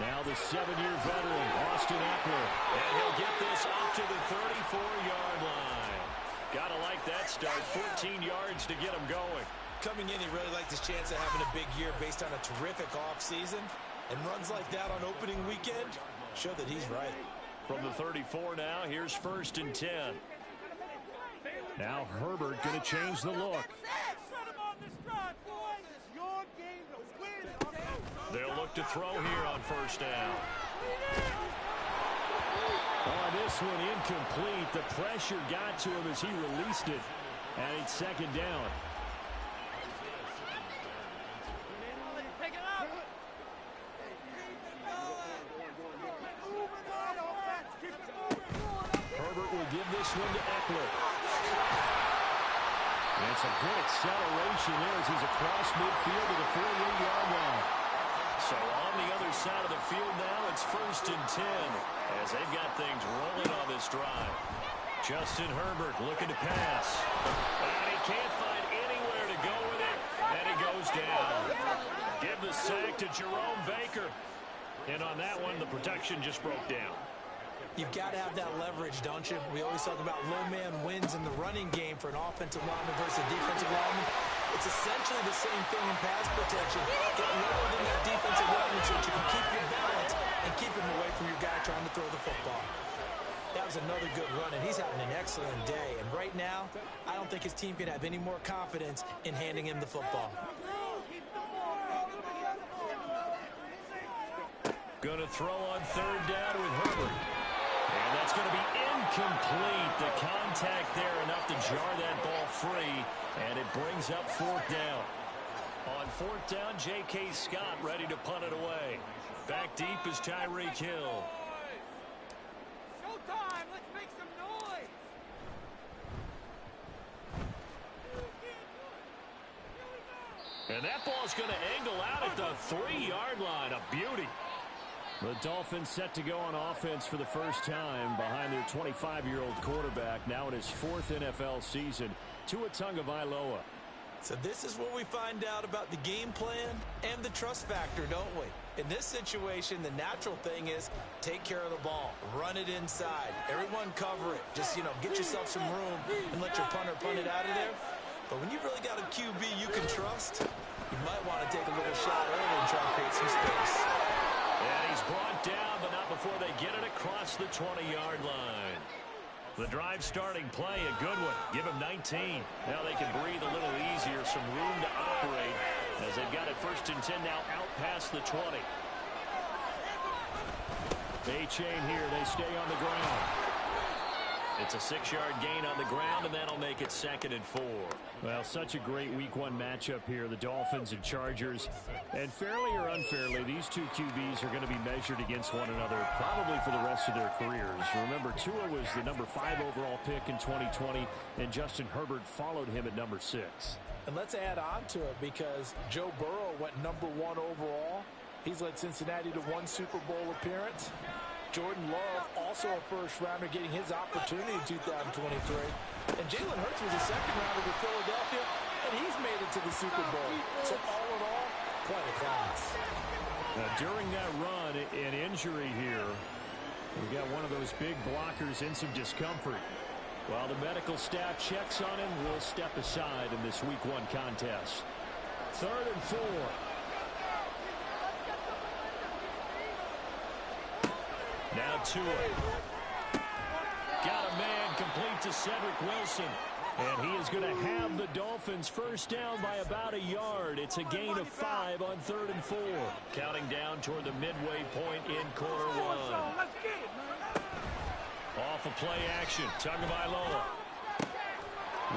Now the 7-year veteran, Austin Eckler. And he'll get this up to the 34-yard line. Gotta like that start. 14 yards to get him going. Coming in, he really liked his chance of having a big year based on a terrific offseason. And runs like that on opening weekend show that he's right. From the 34 now, here's 1st and 10. Now Herbert going to change the look. They'll look to throw here on 1st down. Oh, this one incomplete. The pressure got to him as he released it. And it's 2nd down. Herbert will give this one to Eckler. And it's a good acceleration there as he's across midfield to the 48-yard line. So on the other side of the field now, it's 1st and 10 as they've got things rolling on this drive. Justin Herbert looking to pass. And he can't find anywhere to go with it, and he goes down. Give the sack to Jerome Baker. And on that one, the protection just broke down. You've got to have that leverage, don't you? We always talk about low man wins in the running game for an offensive lineman versus a defensive lineman. It's essentially the same thing in pass protection. Get lower than that defensive lineman so that you can keep your balance and keep him away from your guy trying to throw the football. That was another good run, and he's having an excellent day. And right now, I don't think his team can have any more confidence in handing him the football. Going to throw on 3rd down with Herbert. And that's going to be incomplete. The contact there enough to jar that ball free. And it brings up 4th down. On 4th down, J.K. Scott ready to punt it away. Back deep is Tyreek Hill. Showtime! Let's make some noise! And that ball's going to angle out at the 3-yard line. A beauty. The Dolphins set to go on offense for the first time behind their 25-year-old quarterback, now in his 4th NFL season, Tua Tagovailoa. So this is what we find out about the game plan and the trust factor, don't we? In this situation, the natural thing is take care of the ball, run it inside, everyone cover it. Just, get yourself some room and let your punter punt it out of there. But when you really got a QB you can trust, you might want to take a little shot early and try to create some space. And he's brought down, but not before they get it across the 20-yard line. The drive starting play, a good one. Give him 19. Now they can breathe a little easier, some room to operate as they've got it 1st and 10 now out past the 20. A-chain here, they stay on the ground. It's a 6-yard gain on the ground, and that'll make it 2nd and 4. Well, such a great Week 1 matchup here, the Dolphins and Chargers. And fairly or unfairly, these two QBs are going to be measured against one another probably for the rest of their careers. Remember, Tua was the number 5 overall pick in 2020, and Justin Herbert followed him at number 6. And let's add on to it because Joe Burrow went number 1 overall. He's led Cincinnati to 1 Super Bowl appearance. Jordan Love, also a first-rounder, getting his opportunity in 2023. And Jalen Hurts was a second-rounder with Philadelphia, and he's made it to the Super Bowl. So all in all, quite a class. Now, during that run, an injury here. We've got one of those big blockers in some discomfort. While the medical staff checks on him, we'll step aside in this Week 1 contest. 3rd and 4. Now Tua. Got a man complete to Cedric Wilson. And he is going to have the Dolphins first down by about a yard. It's a gain of 5 on 3rd and 4. Counting down toward the midway point in quarter 1. Off of play action, Tagovailoa.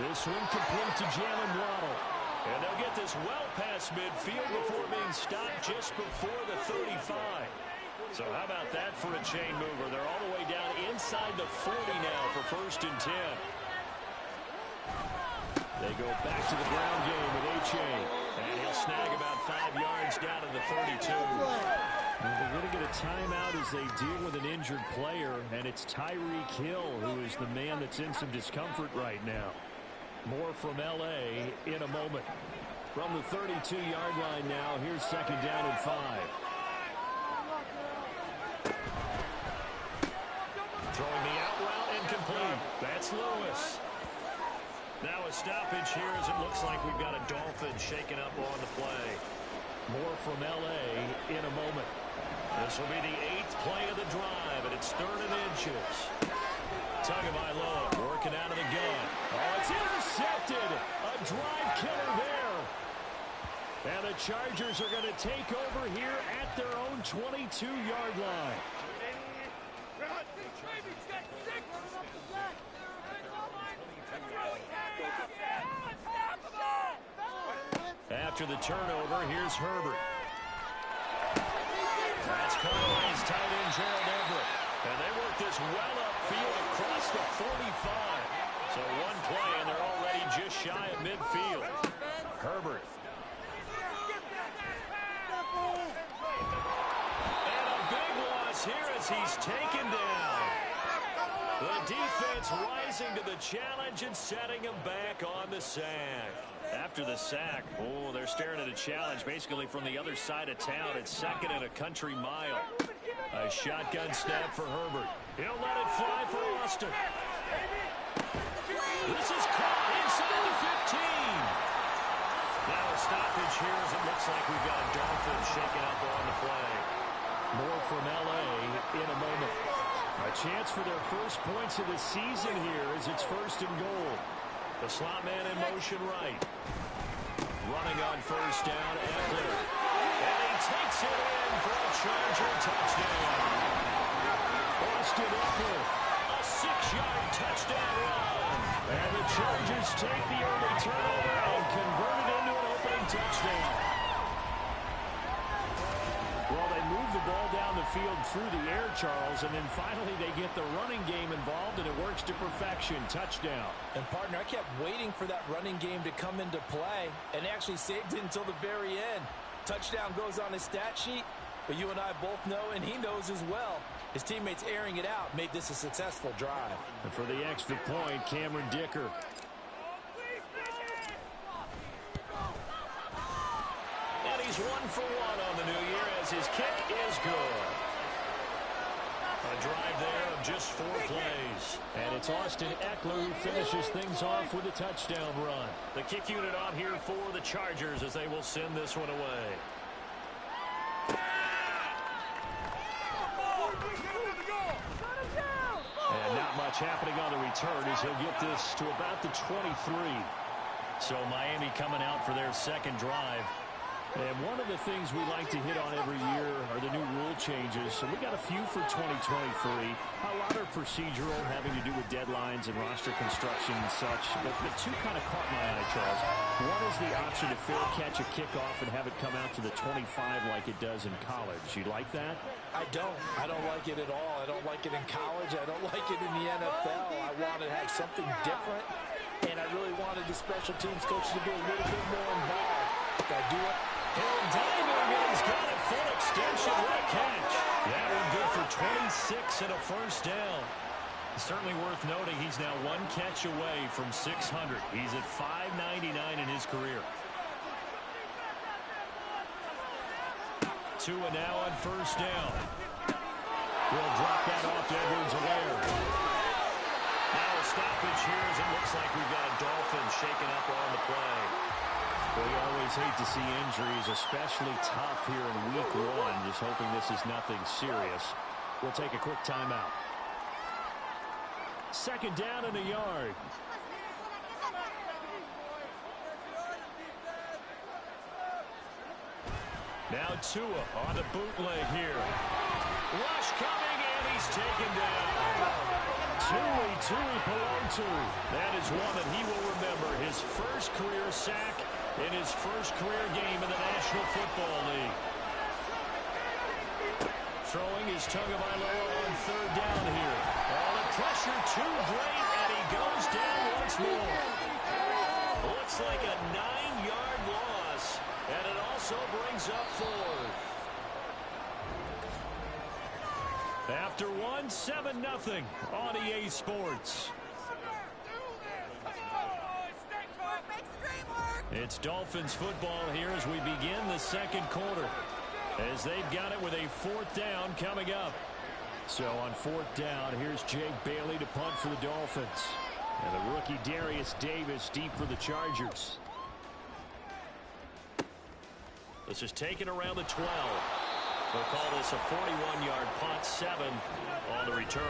This one complete to Jalen Waddle. And they'll get this well past midfield before being stopped just before the 35. So how about that for a chain mover? They're all the way down inside the 40 now for 1st and 10. They go back to the ground game with A-Chain. And he'll snag about 5 yards down to the 32. They're going to get a timeout as they deal with an injured player. And it's Tyreek Hill who is the man that's in some discomfort right now. More from L.A. in a moment. From the 32-yard line now, here's 2nd down and 5. Throwing the out route incomplete. That's Lewis. Now a stoppage here as it looks like we've got a Dolphin shaken up on the play. More from L.A. in a moment. This will be the 8th play of the drive, and it's 3rd and inches. Tagovailoa working out of the gun. Oh, it's intercepted. A drive killer there. And the Chargers are going to take over here at their own 22-yard line. After the turnover, here's Herbert. That's caught by his tight end, Gerald Everett. And they work this well upfield across the 45. So one play, and they're already just shy of midfield. Herbert. And a big loss here as he's taken down. The defense rising to the challenge and setting him back on the sack. After the sack, oh, they're staring at a challenge basically from the other side of town. It's 2nd and a country mile. A shotgun snap for Herbert. He'll let it fly for Austin. This is caught inside the 15. Now a stoppage here as it looks like we've got a Dolphin shaken up on the play. More from L.A. in a moment. A chance for their first points of the season here as it's 1st and goal. The slot man in motion right. Running on 1st down, Eckler. And he takes it in for a Charger touchdown. Austin Eckler, a 6-yard touchdown run. And the Chargers take the early turnover and convert it into an opening touchdown. Well, they move the ball down the field through the air, Charles, and then finally they get the running game involved, and it works to perfection. Touchdown. And, partner, I kept waiting for that running game to come into play, and actually saved it until the very end. Touchdown goes on his stat sheet, but you and I both know, and he knows as well, his teammates airing it out made this a successful drive. And for the extra point, Cameron Dicker. And he's 1 for 1 on the new year as his kick is good. A drive there of just 4 plays. And it's Austin Eckler who finishes things off with a touchdown run. The kick unit out here for the Chargers as they will send this one away. And not much happening on the return as he'll get this to about the 23. So Miami coming out for their second drive. And one of the things we like to hit on every year are the new rule changes. So we got a few for 2023. A lot are procedural, having to do with deadlines and roster construction and such. But the 2 kind of caught my eye, Charles. One is the option to fair catch a kickoff and have it come out to the 25 like it does in college. You like that? I don't like it at all. I don't like it in college. I don't like it in the NFL. I want to have something different. And I really wanted the special teams coach to be a little bit more involved. Did I do it? Hill diving, and he's got it full extension. What a catch. That one good for 26 and a first down. Certainly worth noting he's now 1 catch away from 600. He's at 599 in his career. 2 and now on first down. We'll drop that off to Edwards-Helaire. Now a stoppage here as it looks like we've got a Dolphin shaken up on the play. We always hate to see injuries, especially tough here in week 1. Just hoping this is nothing serious. We'll take a quick timeout. 2nd down and a yard. Now Tua on the bootleg here. Rush coming, and he's taken down. Tui Pelotu. That is one that he will remember. His first career sack in his first career game in the National Football League. Throwing is Tagovailoa on 3rd down here. Oh, the pressure too great, and he goes down once more. Looks like a 9-yard loss, and it also brings up 4th. After 1, 7-0 on EA Sports. It's Dolphins football here as we begin the 2nd quarter. As they've got it with a 4th down coming up. So on fourth down, here's Jake Bailey to punt for the Dolphins. And the rookie Darius Davis deep for the Chargers. This is taken around the 12. They'll call this a 41-yard punt, 7 on the return.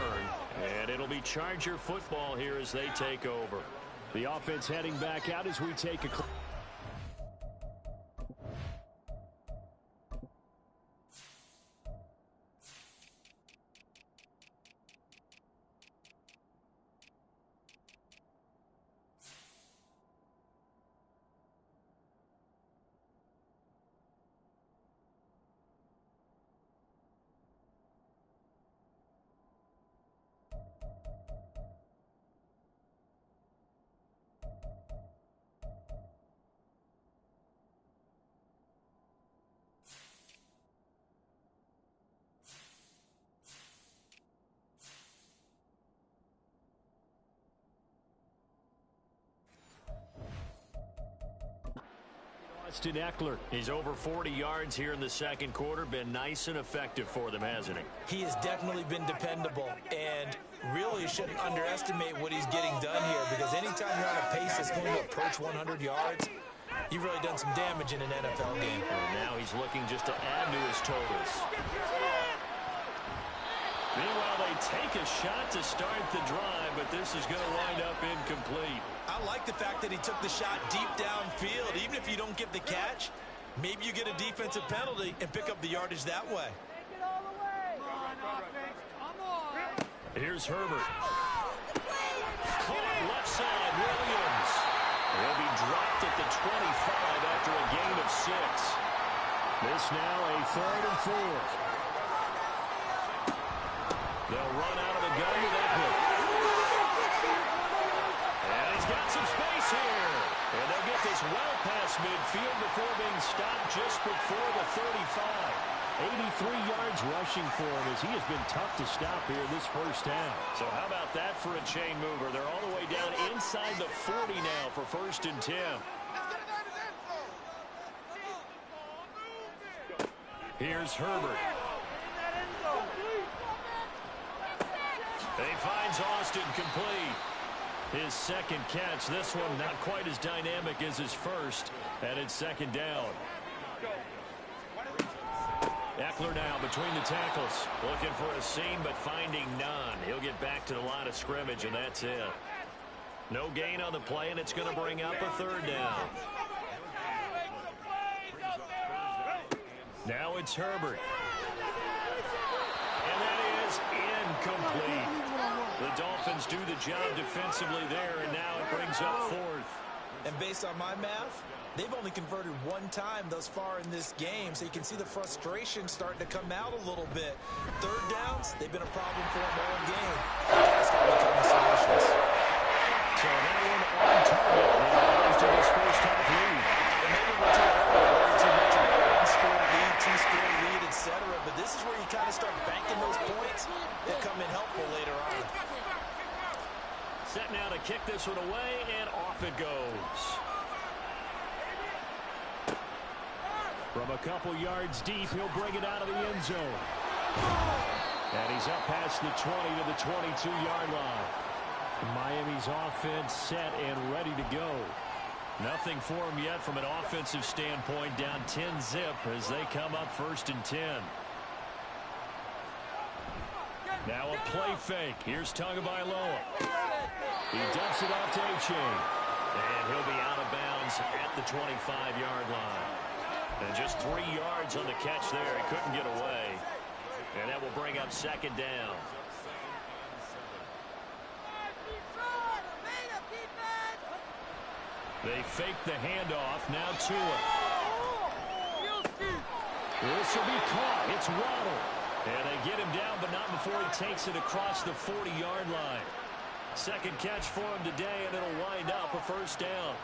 And it'll be Charger football here as they take over. The offense heading back out as we take a... Austin Eckler. He's over 40 yards here in the second quarter. Been nice and effective for them, hasn't he? He has definitely been dependable, and really shouldn't underestimate what he's getting done here, because anytime you're on a pace that's going to approach 100 yards, you've really done some damage in an NFL game. And now he's looking just to add to his totals. Meanwhile, they take a shot to start the drive, but this is going to wind up incomplete. I like the fact that he took the shot deep downfield. Even if you don't get the catch, maybe you get a defensive penalty and pick up the yardage that way. Take it all the way. Come on, offense. Come on. Here's Herbert. Caught left side, Williams. He'll be dropped at the 25 after a gain of 6. This now a 3rd and 4. They'll run out of the gun with Eckler. And he's got some space here. And they'll get this well past midfield before being stopped just before the 35. 83 yards rushing for him as he has been tough to stop here this first half. So how about that for a chain mover? They're all the way down inside the 40 now for 1st and 10. Here's Herbert. He finds Austin complete. His second catch. This one not quite as dynamic as his first. And it's 2nd down. Eckler now between the tackles. Looking for a seam, but finding none. He'll get back to the line of scrimmage, and that's it. No gain on the play, and it's going to bring up a 3rd down. Now it's Herbert. And that is incomplete. The Dolphins do the job defensively there, and now it brings up 4th. And based on my math, they've only converted 1 time thus far in this game, so you can see the frustration starting to come out a little bit. 3rd downs, they've been a problem for them all game. They gotta start becoming solutions. So that one on target and allows to this first half lead. And maybe we're too much about 1-score lead, 2-score lead, etc. But this is where you kind of start banking those points that come in helpful later on. Set now to kick this one away, and off it goes. From a couple yards deep, he'll bring it out of the end zone. And he's up past the 20 to the 22-yard line. Miami's offense set and ready to go. Nothing for him yet from an offensive standpoint, down 10-zip as they come up 1st and 10. Now a play fake. Here's Tagovailoa. He dumps it off to A-Chain. And he'll be out of bounds at the 25-yard line. And just 3 yards on the catch there. He couldn't get away. And that will bring up 2nd down. They fake the handoff. Now Tua. This will be caught. It's Waddle. And they get him down, but not before he takes it across the 40-yard line. Second catch for him today, and it'll wind up a 1st down.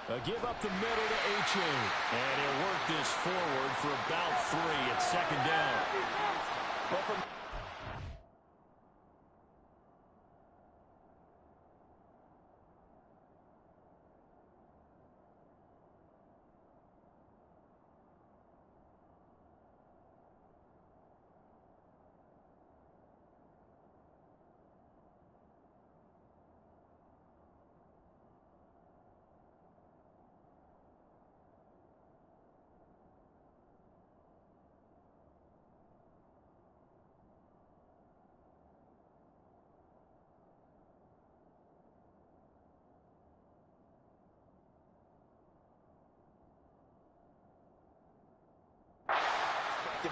A give up the middle to A-Chain. And he'll work this forward for about 3 at 2nd down. Well, from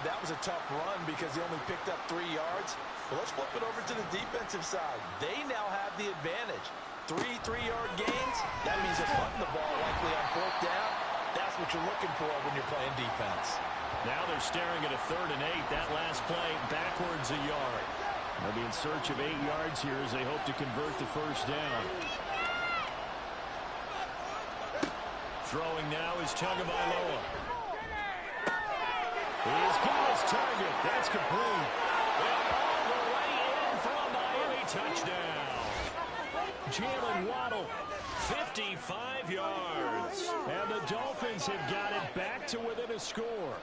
negative. That was a tough run because he only picked up 3 yards. But let's flip it over to the defensive side. They now have the advantage. 3 3-yard gains. That means they're punting the ball likely on 4th down. That's what you're looking for when you're playing defense. Now they're staring at a 3rd and 8. That last play backwards a yard. They'll be in search of 8 yards here as they hope to convert the 1st down. Throwing now is Tagovailoa. He's got his target. That's complete. And all the way in for a Miami touchdown. Jalen Waddle, 55 yards. And the Dolphins have got it back to within a score.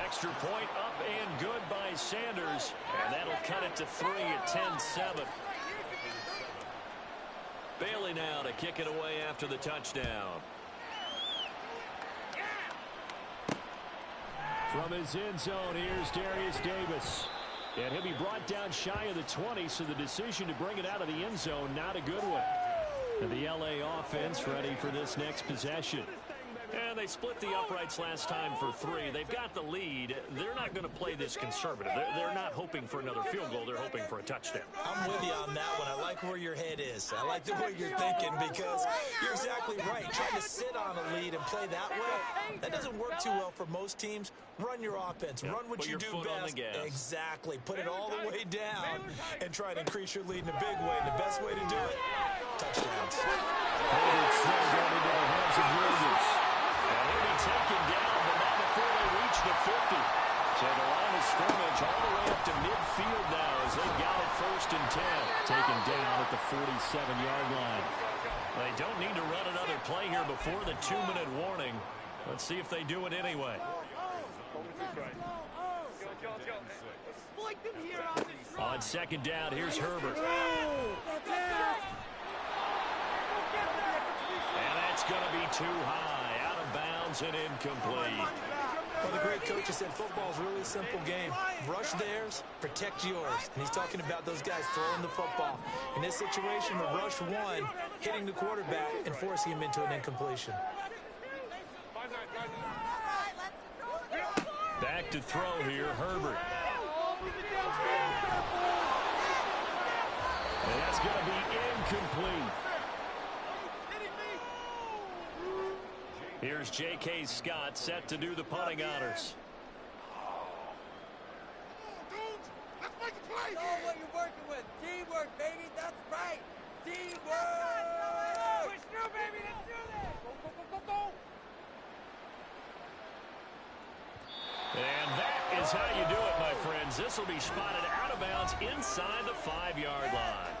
Extra point up and good by Sanders. And that'll cut it to 3 at 10-7. Bailey now to kick it away after the touchdown. From his end zone, here's Darius Davis. And he'll be brought down shy of the 20, so the decision to bring it out of the end zone, not a good one. And the LA offense ready for this next possession. And they split the uprights last time for 3. They've got the lead. They're not going to play this conservative. They're not hoping for another field goal. They're hoping for a touchdown. I'm with you on that one. I like where your head is. I like the way you're thinking because you're exactly right. Trying to sit on a lead and play that way, that doesn't work too well for most teams. Run your offense. Run what you do best. Exactly. Put it all the way down and try to increase your lead in a big way. And the best way to do it, touchdowns. He'll be taken down, but not before they reach the 50. So the line of scrimmage all the way up to midfield now as they got it 1st and 10. Taken down at the 47-yard line. They don't need to run another play here before the 2-minute warning. Let's see if they do it anyway. On 2nd down, here's Herbert. And that's going to be too high. Out of bounds and incomplete. Well, the great coach has said football is a really simple game. Rush theirs, protect yours. And he's talking about those guys throwing the football. In this situation, the rush one, hitting the quarterback and forcing him into an incompletion. Back to throw here, Herbert. And that's going to be incomplete. Here's J.K. Scott set to do the punting honors. Let's make a play. Know what you're working with. Teamwork, baby. That's right. Teamwork. Push through, baby. Let's do this. Go. And that is how you do it, my friends. This will be spotted out of bounds inside the 5-yard line.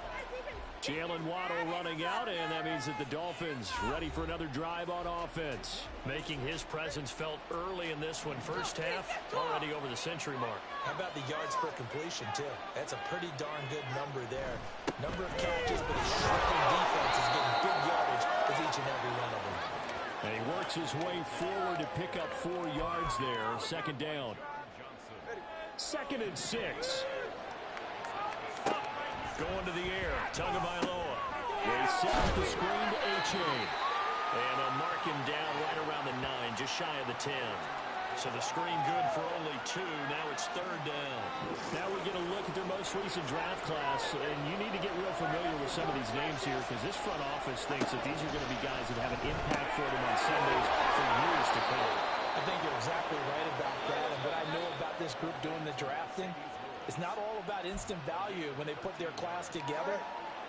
Jalen Waddle running out, and that means that the Dolphins ready for another drive on offense. Making his presence felt early in this one. First half, already over the century mark. How about the yards per completion, too? That's a pretty darn good number there. Number of catches, but his shrinking defense is getting big yardage with each and every one of them. And he works his way forward to pick up 4 yards there. 2nd down. 2nd and 6. Going to the air, Tagovailoa. They set up the screen to A-Chain. And they'll mark him down right around the 9, just shy of the 10. So the screen good for only 2. Now it's 3rd down. Now we get a look at their most recent draft class. And you need to get real familiar with some of these names here because this front office thinks that these are going to be guys that have an impact for them on Sundays for years to come. I think you're exactly right about that. And what I know about this group doing the drafting, it's not all about instant value when they put their class together.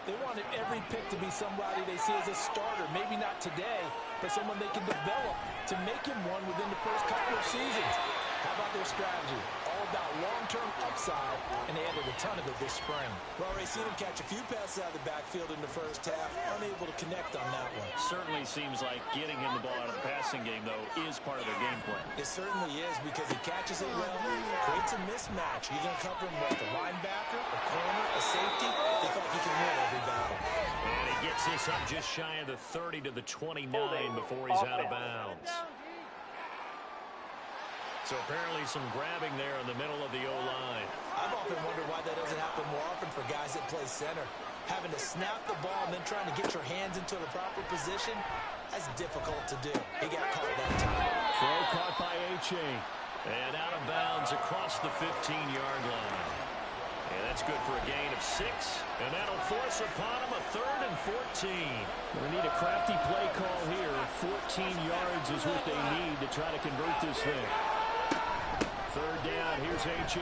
They wanted every pick to be somebody they see as a starter. Maybe not today, but someone they can develop to make him one within the first couple of seasons. How about their strategy? All about long-term upside, and they added a ton of it this spring. Well, Ray, seen him catch a few passes out of the backfield in the first half, unable to connect on that one. Certainly seems like getting him the ball out of the passing game, though, is part of their game plan. It certainly is because he catches it well, creates a mismatch. You're going to cover him with a linebacker, a corner, a safety. They thought he can win every battle. And he gets this up just shy of the 30 to the 29 before he's out of bounds. So apparently some grabbing there in the middle of the O-line. I've often wondered why that doesn't happen more often for guys that play center. Having to snap the ball and then trying to get your hands into the proper position, that's difficult to do. He got caught that time. Throw caught by H.A. And out of bounds across the 15-yard line. And that's good for a gain of 6. And that'll force upon him a 3rd and 14. We need a crafty play call here. 14 yards is what they need to try to convert this thing. 3rd down, here's H.A.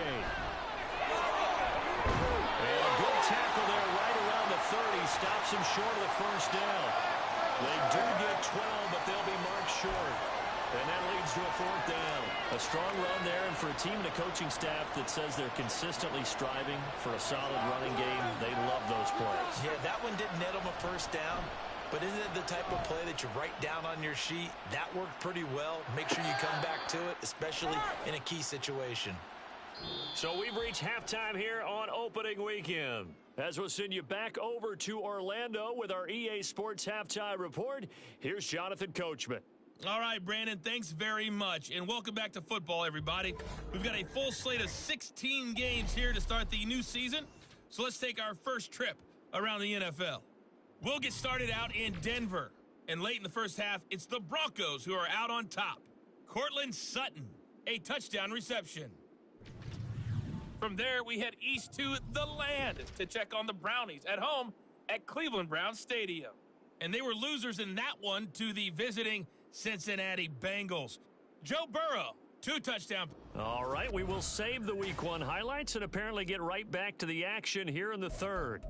And a good tackle there right around the 30. Stops him short of the first down. They do get 12, but they'll be marked short. And that leads to a 4th down. A strong run there, and for a team and a coaching staff that says they're consistently striving for a solid running game, they love those plays. Yeah, that one didn't net them a first down, but isn't it the type of play that you write down on your sheet? That worked pretty well. Make sure you come back to it, especially in a key situation. So we've reached halftime here on opening weekend. As we'll send you back over to Orlando with our EA Sports Halftime Report, here's Jonathan Coachman. All right, Brandon, thanks very much. And welcome back to football, everybody. We've got a full slate of 16 games here to start the new season. So let's take our first trip around the NFL. We'll get started out in Denver. And late in the first half, it's the Broncos who are out on top. Cortland Sutton, a touchdown reception. From there, we head east to the land to check on the Brownies at home at Cleveland Browns Stadium. And they were losers in that one to the visiting Cincinnati Bengals. Joe Burrow, 2 touchdowns. All right, we will save the Week 1 highlights and apparently get right back to the action here in the 3rd.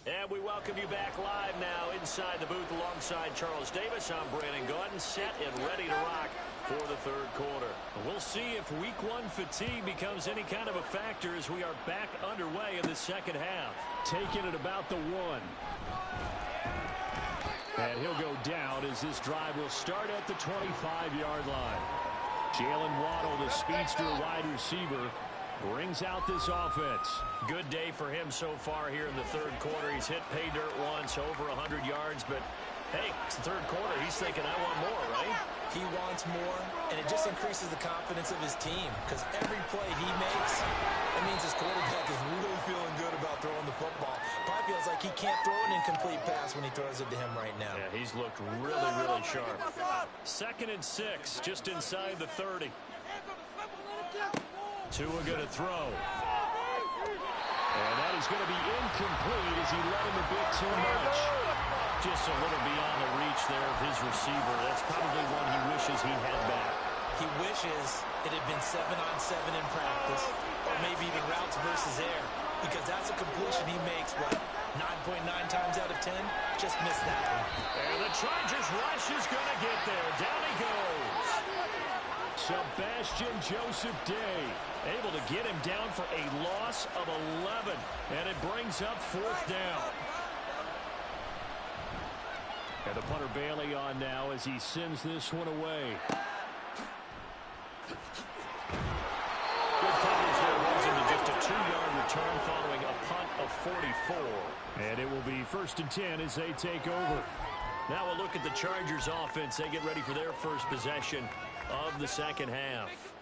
And we welcome you back live now inside the booth alongside Charles Davis. I'm Brandon Gaudin, set and ready to rock for the 3rd quarter. We'll see if Week 1 fatigue becomes any kind of a factor as we are back underway in the second half. Taking it about the 1. And he'll go down as this drive will start at the 25-yard line. Jalen Waddle, the speedster wide receiver, brings out this offense. Good day for him so far here in the 3rd quarter. He's hit pay dirt once, over 100 yards, but hey, it's the 3rd quarter. He's thinking, I want more, right? He wants more, and it just increases the confidence of his team because every play he makes, that means his quarterback is really feeling good about throwing the football. Probably feels like he can't throw an incomplete pass when he throws it to him right now. Yeah, he's looked really, really sharp. 2nd and 6, just inside the 30. Tua going to throw. And that is going to be incomplete as he let him a bit too much. Just a little beyond the reach there of his receiver. That's probably one he wishes he had back. He wishes it had been 7-on-7 in practice, or maybe even routes versus air, because that's a completion he makes, what, 9.9 times out of 10? Just missed that one. And the Chargers rush is going to get there. Down he goes. Sebastian Joseph Day able to get him down for a loss of 11. And it brings up 4th down. And the punter Bailey on now as he sends this one away. Good coverage there, runs into just a 2-yard return following a punt of 44. And it will be 1st and 10 as they take over. Now we'll look at the Chargers offense. They get ready for their first possession of the second half.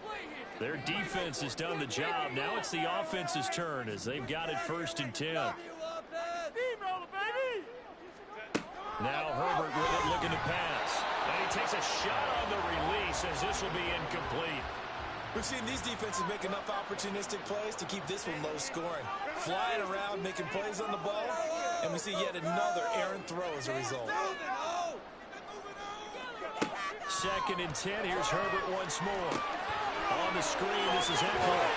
Their defense has done the job. Now it's the offense's turn as they've got it 1st and 10. Now Herbert with it, looking to pass. And he takes a shot on the release as this will be incomplete. We've seen these defenses make enough opportunistic plays to keep this one low scoring. Flying around, making plays on the ball, and we see yet another errant throw as a result. 2nd and 10. Here's Herbert once more. On the screen, this is Eckler.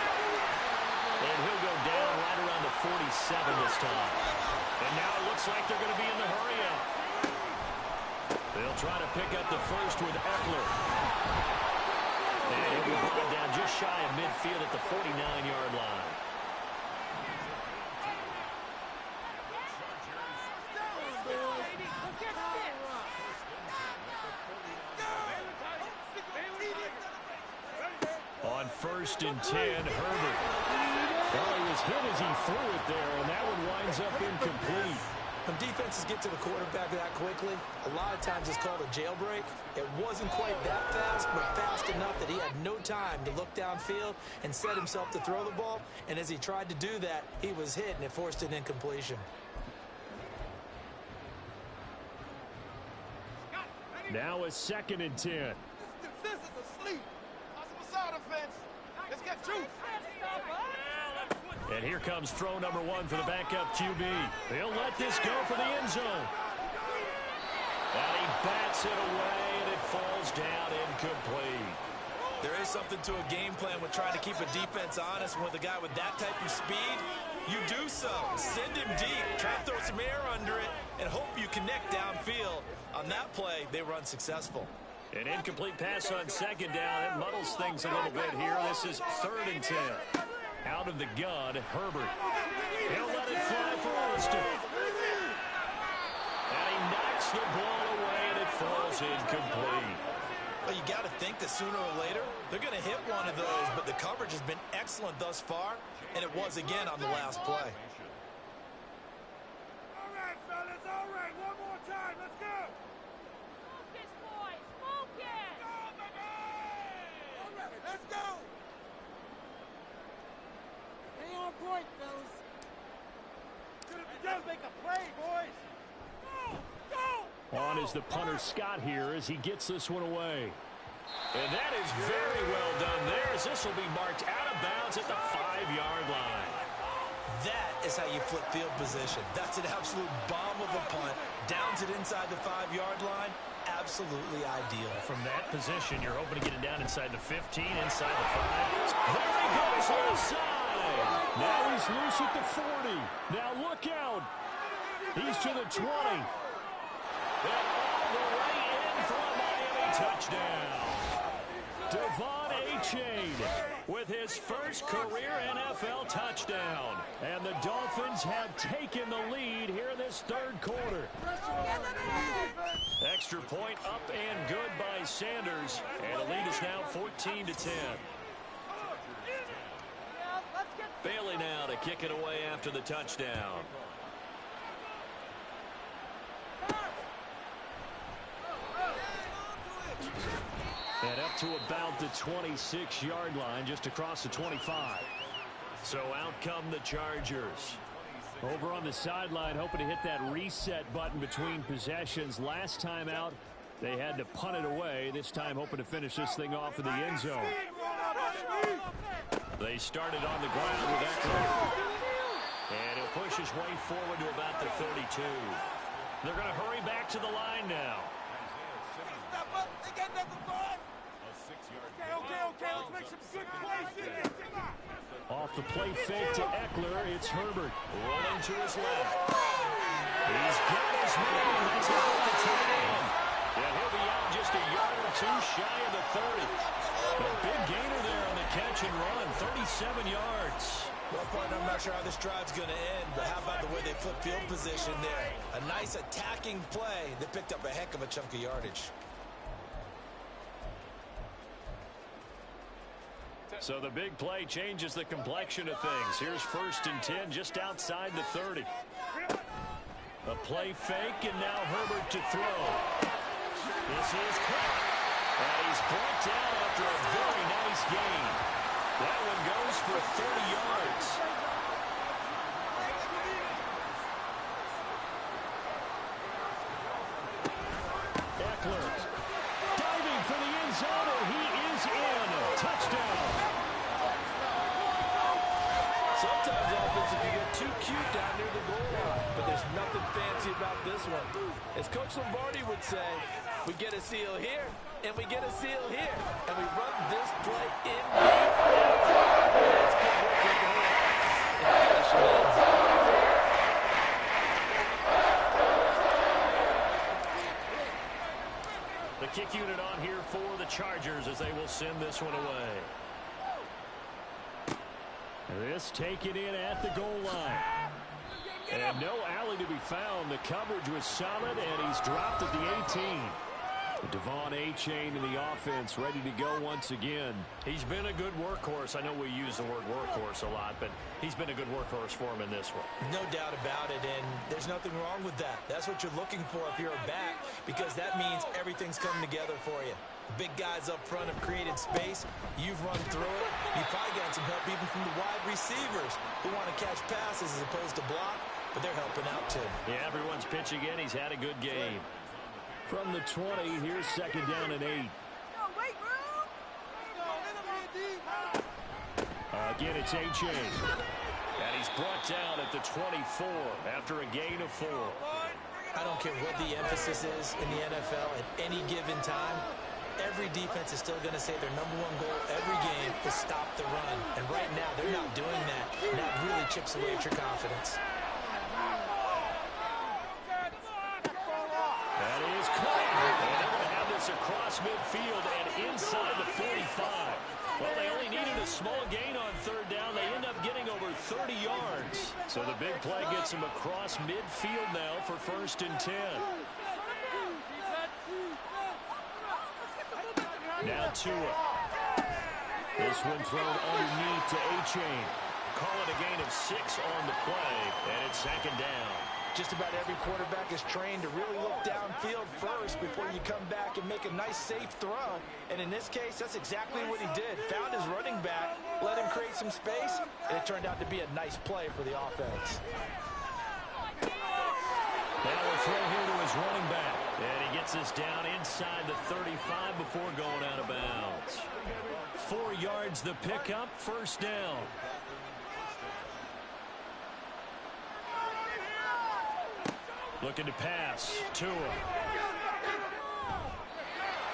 And he'll go down right around the 47 this time. And now it looks like they're going to be in the hurry-up. They'll try to pick up the first with Eckler. And he'll be brought down just shy of midfield at the 49-yard line. On 1st and 10, Herbert. Well, he was hit as he threw it there, and that one winds up incomplete. When defense defenses get to the quarterback that quickly, a lot of times it's called a jailbreak. It wasn't quite that fast, but fast enough that he had no time to look downfield and set himself to throw the ball. And as he tried to do that, he was hit, and it forced an incompletion. Now a 2nd and 10. This defense is asleep. Possible side offense. Let's get juice. And here comes throw number 1 for the backup QB. He'll let this go for the end zone. And he bats it away, and it falls down incomplete. There is something to a game plan with trying to keep a defense honest. With a guy with that type of speed, you do so. Send him deep, try to throw some air under it, and hope you connect downfield. On that play, they were unsuccessful. An incomplete pass on 2nd down. It muddles things a little bit here. This is 3rd and 10. Out of the gun, Herbert. He'll let it fly for Austin. And he knocks the ball away, and it falls incomplete. Well, you got to think that sooner or later, they're going to hit one of those, but the coverage has been excellent thus far, and it was again on the last play. All right, fellas, all right. One more time. Let's go. Focus, boys. Focus. All right, let's go. Stay on point, fellas. Just make a play, boys. Go, go. On is the punter Scott here as he gets this one away. And that is very well done there, as this will be marked out of bounds at the 5-yard line. That is how you flip field position. That's an absolute bomb of a punt. Downs it inside the 5-yard line. Absolutely ideal. From that position, you're hoping to get it down inside the 15, inside the 5. There he goes left side. Now he's loose at the 40. Now look out. He's to the 20. And all the way in for a Miami touchdown. Devon A-Chain with his first career NFL touchdown. And the Dolphins have taken the lead here in this 3rd quarter. Extra point up and good by Sanders. And the lead is now 14-10. Bailey now to kick it away after the touchdown. And up to about the 26-yard line, just across the 25. So out come the Chargers. Over on the sideline, hoping to hit that reset button between possessions. Last time out, they had to punt it away. This time hoping to finish this thing off in the end zone. They started on the ground with Eckler. And he'll push his way forward to about the 32. They're going to hurry back to the line now. Step up. They got nothing for us. Okay. Let's make some good plays here. Off the play fake to Eckler, it's Herbert. Rolling to his left. He's got his man. That's out of the 10. And he'll be out just a yard or two shy of the 30. A big gainer there on the catch and run, 37 yards. Well, partner, I'm not sure how this drive's going to end, but how about the way they flip field position there? A nice attacking play that picked up a heck of a chunk of yardage. So the big play changes the complexion of things. Here's 1st and 10 just outside the 30. A play fake, and now Herbert to throw. This is caught. And he's brought down after a very nice gain. That one goes for 30 yards. Eckler diving for the end zone, and he is in. Touchdown. Sometimes offense, if you get too cute down near the goal line, but there's nothing fancy about this one. As Coach Lombardi would say, we get a seal here, and we get a seal here, and we run this play in deep. That's good work with the hand. And finish it in. The kick unit on here for the Chargers as they will send this one away. This taken in at the goal line. And no alley to be found. The coverage was solid, and he's dropped at the 18. Devon A-Chain in the offense, ready to go once again. He's been a good workhorse. I know we use the word workhorse a lot, but he's been a good workhorse for him in this one. No doubt about it, and there's nothing wrong with that. That's what you're looking for if you're a back, because that means everything's coming together for you. The big guys up front have created space. You've run through it. You've probably gotten some help even from the wide receivers who want to catch passes as opposed to block, but they're helping out too. Yeah, everyone's pitching in. He's had a good game. From the 20, here's second down and 8. Again, it's A-Chain. And he's brought down at the 24 after a gain of 4. I don't care what the emphasis is in the NFL at any given time. Every defense is still going to say their #1 goal every game is stop the run. And right now, they're not doing that. And that really chips away at your confidence. That is caught. And they're going to have this across midfield and inside the 45. Well, they only needed a small gain on third down. They end up getting over 30 yards. So the big play gets them across midfield now for 1st and 10. Now Tua. This one thrown underneath to A-Chain. Call it a gain of 6 on the play, and it's 2nd down. Just about every quarterback is trained to really look downfield first before you come back and make a nice, safe throw. And in this case, that's exactly what he did. Found his running back, let him create some space, and it turned out to be a nice play for the offense. Now a throw here to his running back. And he gets this down inside the 35 before going out of bounds. 4 yards the pickup, 1st down. Looking to pass. Tua.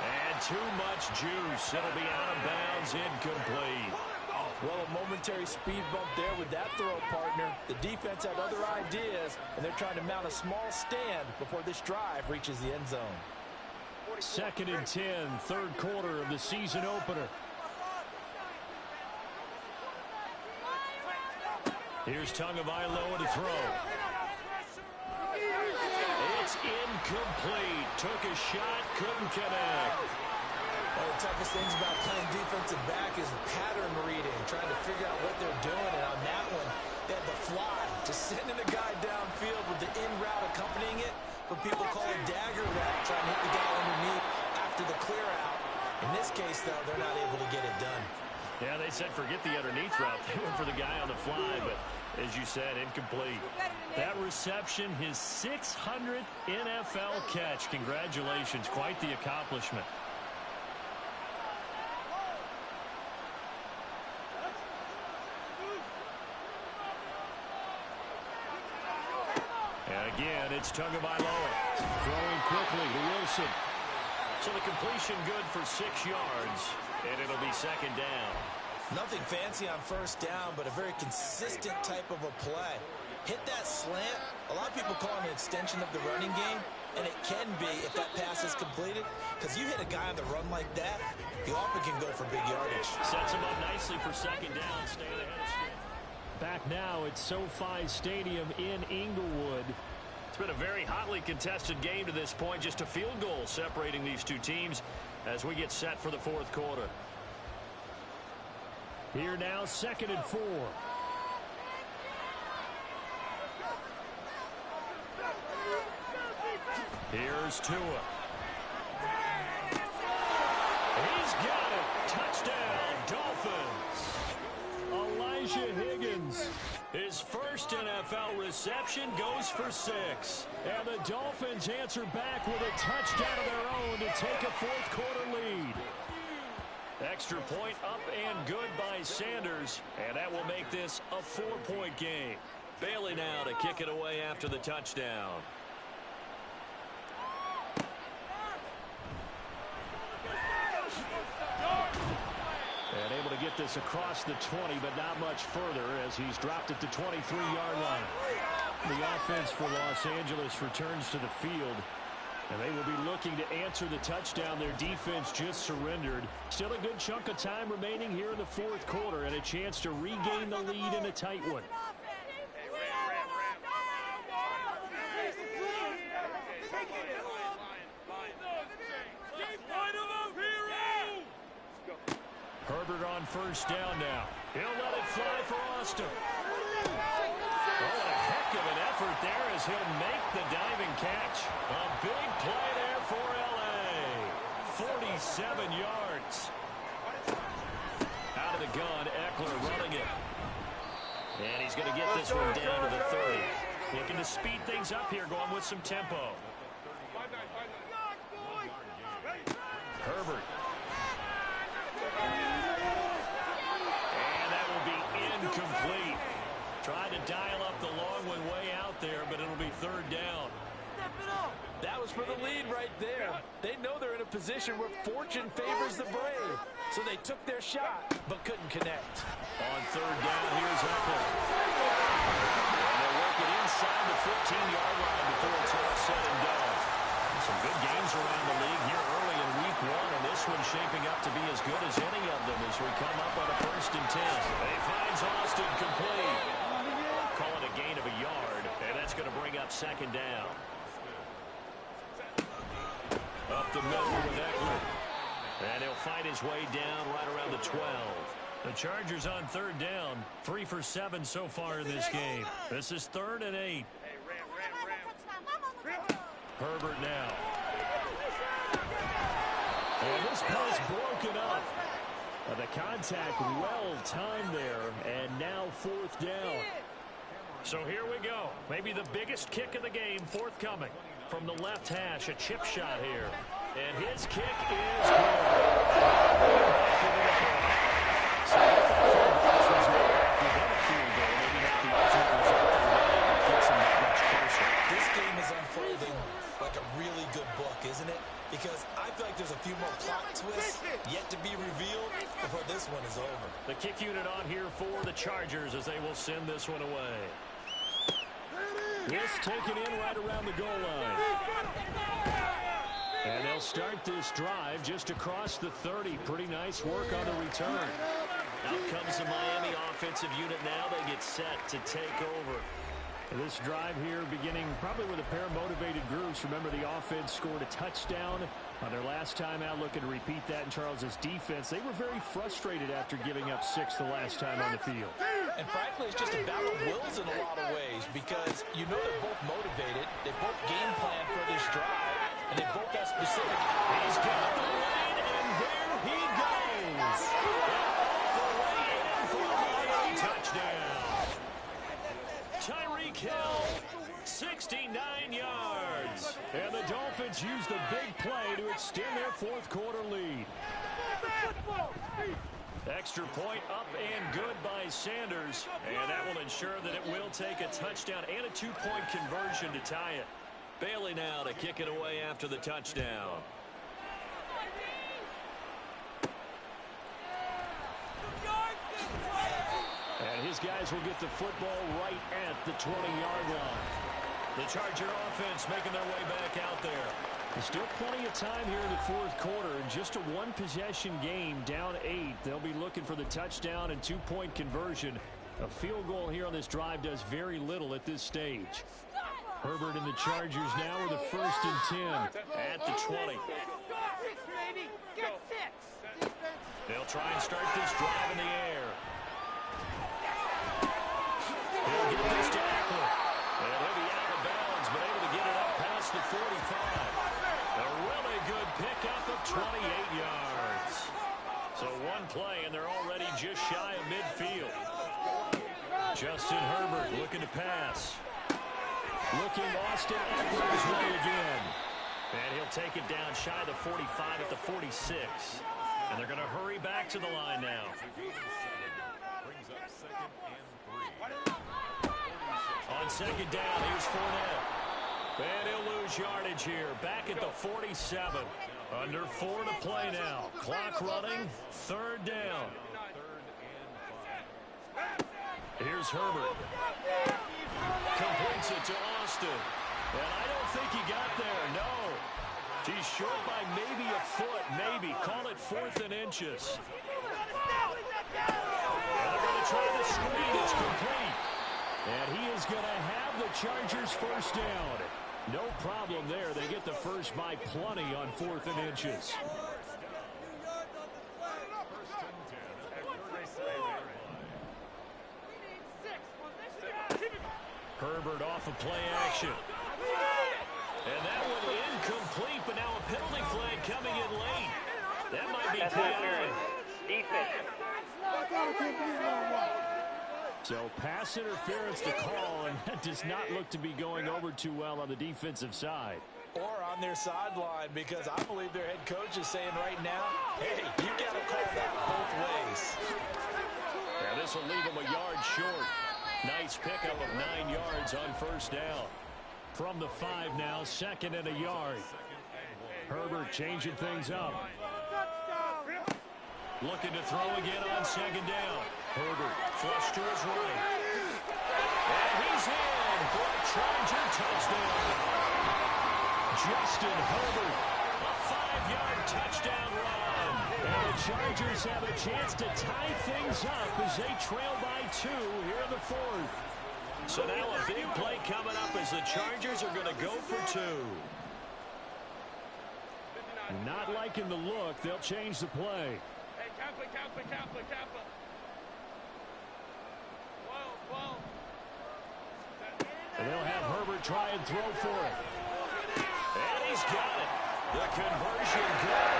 And too much juice. It'll be out of bounds, incomplete. Well, a momentary speed bump there with that throw, partner. The defense had other ideas, and they're trying to mount a small stand before this drive reaches the end zone. 2nd and 10, 3rd quarter of the season opener. Here's Tagovailoa to throw. It's incomplete. Took a shot, couldn't connect. One of the toughest things about playing defensive back is pattern reading, trying to figure out what they're doing. And on that one, they had the fly, just sending a guy downfield with the in route accompanying it. But people call it dagger route, trying to hit the guy underneath after the clear out. In this case, though, they're not able to get it done. Yeah, they said forget the underneath route. They went for the guy on the fly, but as you said, incomplete. That reception, his 600th NFL catch. Congratulations. Quite the accomplishment. And again, it's Tagovailoa. Throwing quickly to Wilson. So the completion good for 6 yards, and it'll be 2nd down. Nothing fancy on 1st down, but a very consistent type of a play. Hit that slant. A lot of people call it an extension of the running game, and it can be if that pass is completed, because you hit a guy on the run like that, he often can go for big yardage. Sets him up nicely for 2nd down, staying ahead of schedule. Back now at SoFi Stadium in Inglewood. It's been a very hotly contested game to this point. Just a field goal separating these two teams as we get set for the 4th quarter. Here now, 2nd and 4. Here's Tua. He's got it. Touchdown, Dolphins. Elijah Higgins. His first NFL reception goes for 6. And the Dolphins answer back with a touchdown of their own to take a 4th quarter lead. Extra point up and good by Sanders, and that will make this a 4-point game. Bailey now to kick it away after the touchdown. And able to get this across the 20, but not much further as he's dropped at the 23-yard line. The offense for Los Angeles returns to the field. And they will be looking to answer the touchdown their defense just surrendered. Still a good chunk of time remaining here in the 4th quarter and a chance to regain the lead in a tight one. Herbert on first down now. He'll let it fly for Austin. Oh, a heck of an effort there as he'll make the diving catch. A big play there for L.A. 47 yards. Out of the gun, Eckler running it. And he's going to get this one down to the 30. Looking to speed things up here, going with some tempo. Herbert. And that will be incomplete. Trying to dial up the long one way out there, but it'll be third down. That was for the lead right there. They know they're in a position where fortune favors the brave. So they took their shot, but couldn't connect. On third down, here's Eckler. And they'll work it inside the 15-yard line before it's all said and done. Some good games around the league here early in week one, and this one's shaping up to be as good as any of them as we come up on a 1st and 10. He finds Austin complete. Call it a gain of a yard, and that's going to bring up 2nd down. Up the middle with Eckler. And he'll find his way down right around the 12. The Chargers on 3rd down. 3 for 7 so far in this game. This is 3rd and 8. Herbert now. And this pass broken up. The contact well timed there. And now 4th down. So here we go. Maybe the biggest kick of the game forthcoming. From the left hash, a chip shot here. And his kick is This game is unfolding like a really good book, isn't it? Because I feel like there's a few more plot twists yet to be revealed before this one is over. The kick unit on here for the Chargers as they will send this one away. This taken in right around the goal line. And they'll start this drive just across the 30. Pretty nice work on the return. Out comes the Miami offensive unit now. They get set to take over. This drive here beginning probably with a pair of motivated groups. Remember, the offense scored a touchdown on their last time out, looking to repeat that in Charles' defense. They were very frustrated after giving up 6 the last time on the field. And frankly, it's just a battle of wills in a lot of ways because you know they're both motivated. They both game plan for this drive, and they both have specific. He's got the lead, and there he goes. The way in for a Miami touchdown. Tyreek Hill, 69 yards. And the Dolphins use the big play to extend their 4th quarter lead. Extra point up and good by Sanders. And that will ensure that it will take a touchdown and a 2-point conversion to tie it. Bailey now to kick it away after the touchdown. And his guys will get the football right at the 20-yard line. The Charger offense making their way back out there. There's still plenty of time here in the 4th quarter. Just a 1-possession game, down 8. They'll be looking for the touchdown and 2-point conversion. A field goal here on this drive does very little at this stage. Herbert and the Chargers now with a 1st and 10 at the 20. They'll try and start this drive in the air. He'll get this to Eckler. And he'll be out of bounds, but able to get it up past the 45. A really good pickup of 28 yards. So one play, and they're already just shy of midfield. Justin Herbert looking to pass. Looking Austin Eckler's way again. And he'll take it down shy of the 45 at the 46. And they're going to hurry back to the line now. Brings up 2nd and 3. On 2nd down, here's Fournette. And he'll lose yardage here. Back at the 47. Under 4 to play now. Clock running. 3rd down. Here's Herbert. Completes it to Austin. And I don't think he got there, no. He's short by maybe a foot, maybe. Call it 4th and inches. And they're going to try the screen. It's complete. And he is going to have the Chargers 1st down. No problem there. They get the first by plenty on 4th and inches. Herbert off of play action. And that one incomplete, but now a penalty flag coming in late. That might be PI. Defense. So pass interference to call, and that does not look to be going over too well on the defensive side. Or on their sideline, because I believe their head coach is saying right now, hey, you got to call that both ways. Now this will leave him a yard short. Nice pickup of 9 yards on first down. From the 5 now, second and a yard. Herbert changing things up. Looking to throw again on second down. Herbert flush to his right. And he's in for a Charger touchdown. Justin Herbert, a 5-yard touchdown run. And the Chargers have a chance to tie things up as they trail by 2 here in the 4th. So now a big play coming up as the Chargers are going to go for 2. Not liking the look. They'll change the play. Hey, Kappa. Whoa. And they'll have Herbert try and throw for it. And he's got it. The conversion good.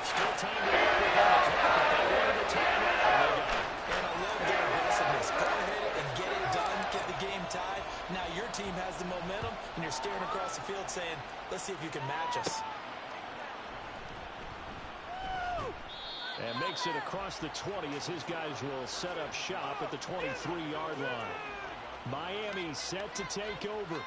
Still time to work with that attack, but they wanted a timeout. And I love their aggressiveness. Go ahead and get it done. Get the game tied. Now your team has the momentum, and you're staring across the field saying, let's see if you can match us. And makes it across the 20 as his guys will set up shop at the 23-yard line. Miami set to take over.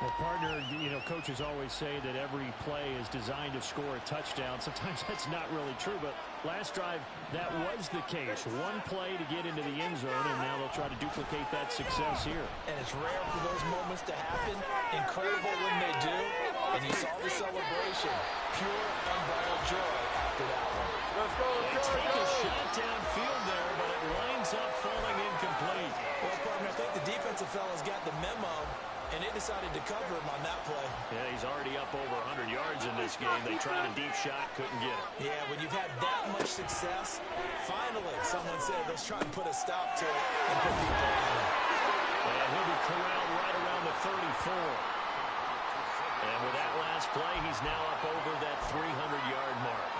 Well, partner, coaches always say that every play is designed to score a touchdown. Sometimes that's not really true, but last drive, that was the case. One play to get into the end zone, and now they'll try to duplicate that success here. And it's rare for those moments to happen. Incredible when they do. And you saw the celebration. Pure, unbridled joy after that one. They take a shot downfield there, but it winds up falling incomplete. Well, partner, I think the defensive fellas got the memo, and they decided to cover him on that play. Yeah, he's already up over 100 yards in this game. They tried a deep shot, couldn't get it. Yeah, when you've had that much success, finally someone said, let's try and put a stop to it and put people on him. And he'll be corralled right around the 34. And with that last play, he's now up over that 300-yard mark.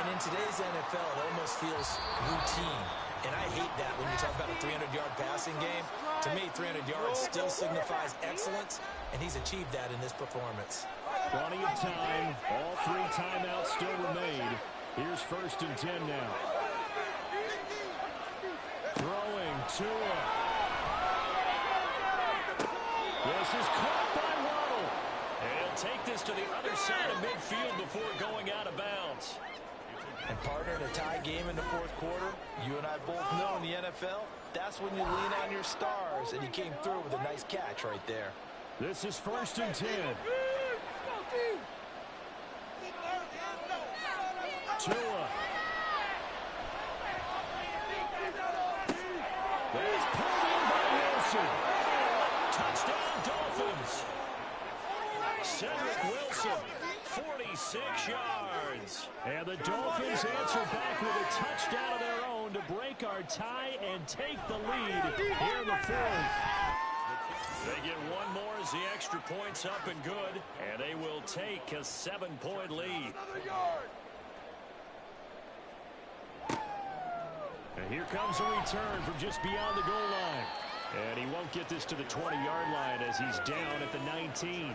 And in today's NFL, it almost feels routine. And I hate that when you talk about a 300-yard passing game. To me, 300 yards still signifies excellence, and he's achieved that in this performance. Plenty of time. All 3 timeouts still remain. Here's 1st and 10 now. Throwing Tua. This is caught by Waddle. And he'll take this to the other side of midfield before going out of bounds. And partner, in a tie game in the 4th quarter, you and I both know in the NFL, that's when you lean on your stars, and he came through with a nice catch right there. This is 1st and 10. Tua. That's pulled in by Wilson. Touchdown, Dolphins. Cedric Wilson, 46 yards. And the Dolphins answer back with a touchdown of their own to break our tie and take the lead here in the 4th. They get one more as the extra point's up and good, and they will take a 7-point lead. And here comes a return from just beyond the goal line. And he won't get this to the 20-yard line as he's down at the 19.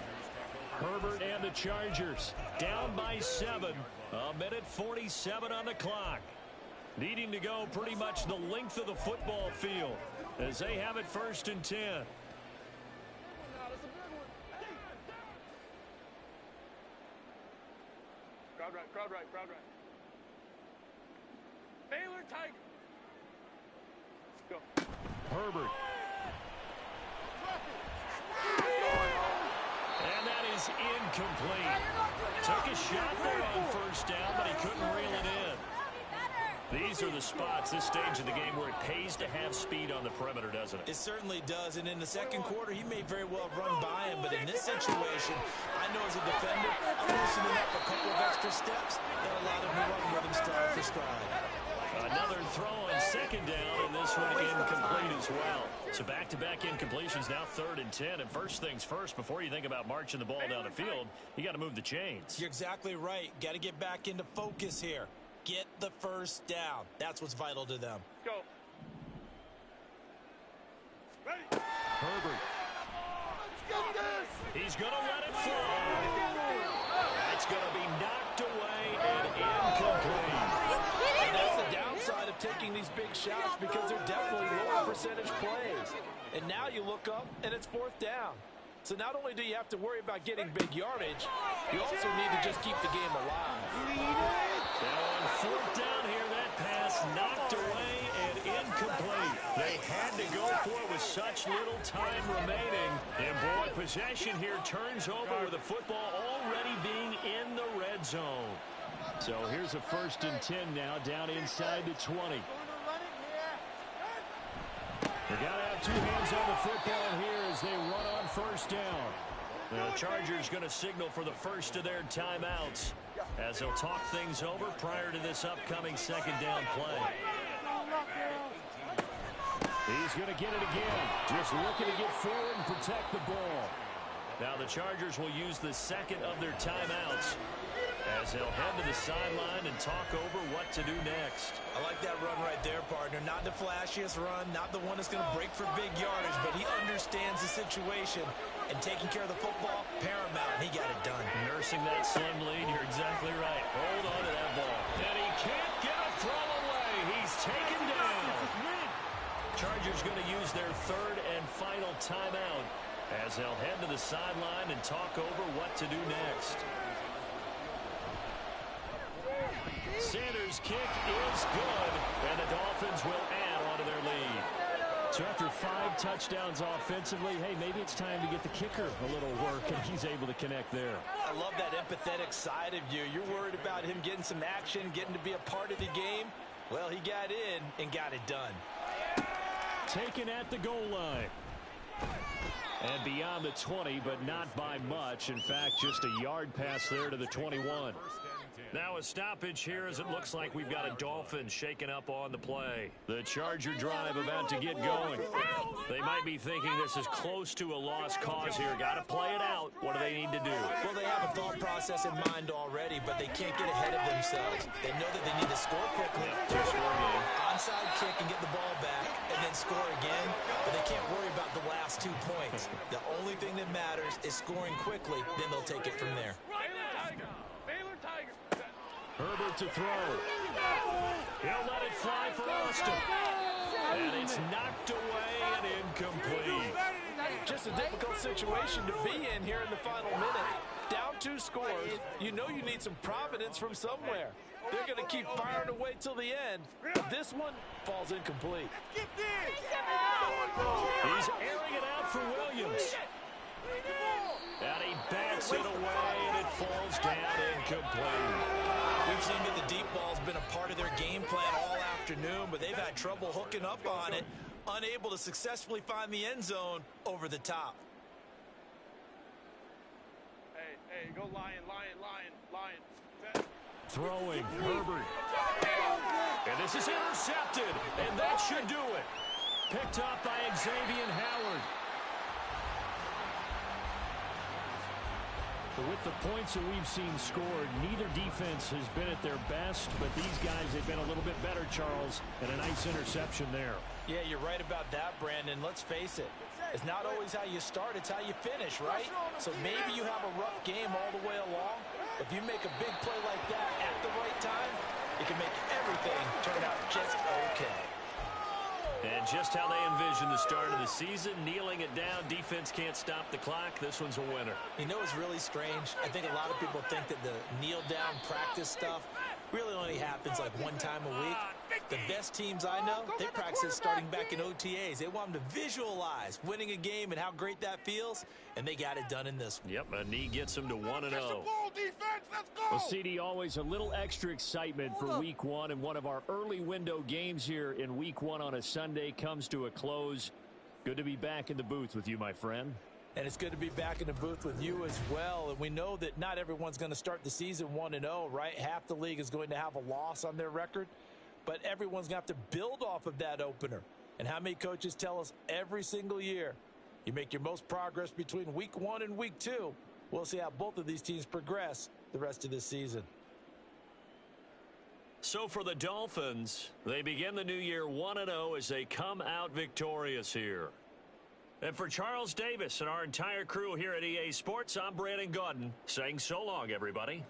Herbert and the Chargers down by 7. A minute 47 on the clock. Needing to go pretty much the length of the football field as they have it 1st and 10. Crowd right. Baylor Tiger. Go. Herbert. And that is incomplete. Took a shot there on 1st down, but he couldn't reel it in. These are the spots, this stage of the game, where it pays to have speed on the perimeter, doesn't it? It certainly does, and in the 2nd quarter, he may very well run by him, but in this situation, I know as a defender, I'm loosening up a couple of extra steps that allowed him to run with him stride for stride. Another throw on second down, and this one incomplete as well. So back-to-back incompletions, now 3rd and 10. And first things first, before you think about marching the ball down the field, you got to move the chains. You're exactly right. Got to get back into focus here. Get the first down. That's what's vital to them. Go. Herbert. He's going to let it fly. That's going to be knocked away and incomplete. And that's the downside of taking these big shots because they're definitely lower percentage plays. And now you look up, and it's 4th down. So not only do you have to worry about getting big yardage, you also need to just keep the game alive. Now on 4th down here, that pass knocked away and incomplete. They had to go for it with such little time remaining. And boy, possession here turns over with the football already being in the red zone. So here's a 1st and 10 now, down inside the 20. They got to have 2 hands on the football here as they run on 1st down. The Chargers going to signal for the first of their timeouts as they'll talk things over prior to this upcoming 2nd down play. He's going to get it again. Just looking to get forward and protect the ball. Now the Chargers will use the 2nd of their timeouts as they'll head to the sideline and talk over what to do next. I like that run right there, partner. Not the flashiest run, not the one that's going to break for big yardage, but he understands the situation, and taking care of the football, paramount. He got it done. Nursing that slim lead, you're exactly right. Hold on to that ball. And he can't get a throw away. He's taken down. Chargers going to use their 3rd and final timeout as they'll head to the sideline and talk over what to do next. Sanders' kick is good, and the Dolphins will add onto their lead. So after 5 touchdowns offensively, hey, maybe it's time to get the kicker a little work, and he's able to connect there. I love that empathetic side of you. You're worried about him getting some action, getting to be a part of the game. Well, he got in and got it done. Taken at the goal line. And beyond the 20, but not by much. In fact, just a yard pass there to the 21. Now a stoppage here as it looks like we've got a Dolphin shaking up on the play. The Charger drive about to get going. They might be thinking this is close to a lost cause here. Got to play it out. What do they need to do? Well, they have a thought process in mind already, but they can't get ahead of themselves. They know that they need to score quickly. Onside kick and get the ball back, and then score again. But they can't worry about the last 2 points. The only thing that matters is scoring quickly. Then they'll take it from there. Herbert to throw. He'll let it fly for Austin. And it's knocked away and incomplete. Just a difficult situation to be in here in the final minute. Down 2 scores. You know you need some providence from somewhere. They're going to keep firing away till the end. But this one falls incomplete. He's airing it out for Williams. And he bats it away, and it falls down incomplete. We've seen that the deep ball's been a part of their game plan all afternoon, but they've had trouble hooking up on it, unable to successfully find the end zone over the top. Hey, go lion. Throwing, Herbert. And this is intercepted, and that should do it. Picked up by Xavier Howard. But with the points that we've seen scored, neither defense has been at their best, but these guys have been a little bit better, Charles, and a nice interception there. Yeah, you're right about that, Brandon. Let's face it. It's not always how you start, it's how you finish, right? So maybe you have a rough game all the way along. If you make a big play like that at the right time, it can make everything turn out just okay. And just how they envision the start of the season, kneeling it down, defense can't stop the clock. This one's a winner. You know what's really strange? I think a lot of people think that the kneel-down practice stuff really only happens like 1 time a week. The best teams I know, they practice it starting back in OTAs. They want them to visualize winning a game and how great that feels, and they got it done in this one. Yep, a knee gets them to 1-0. Well, CD, always a little extra excitement for Week 1, and one of our early window games here in Week 1 on a Sunday comes to a close. Good to be back in the booth with you, my friend. And it's good to be back in the booth with you as well. And we know that not everyone's going to start the season 1-0, right? Half the league is going to have a loss on their record. but everyone's going to have to build off of that opener. And how many coaches tell us every single year, you make your most progress between week 1 and week 2. We'll see how both of these teams progress the rest of this season. So for the Dolphins, they begin the new year 1-0 as they come out victorious here. And for Charles Davis and our entire crew here at EA Sports, I'm Brandon Gaudin saying so long, everybody.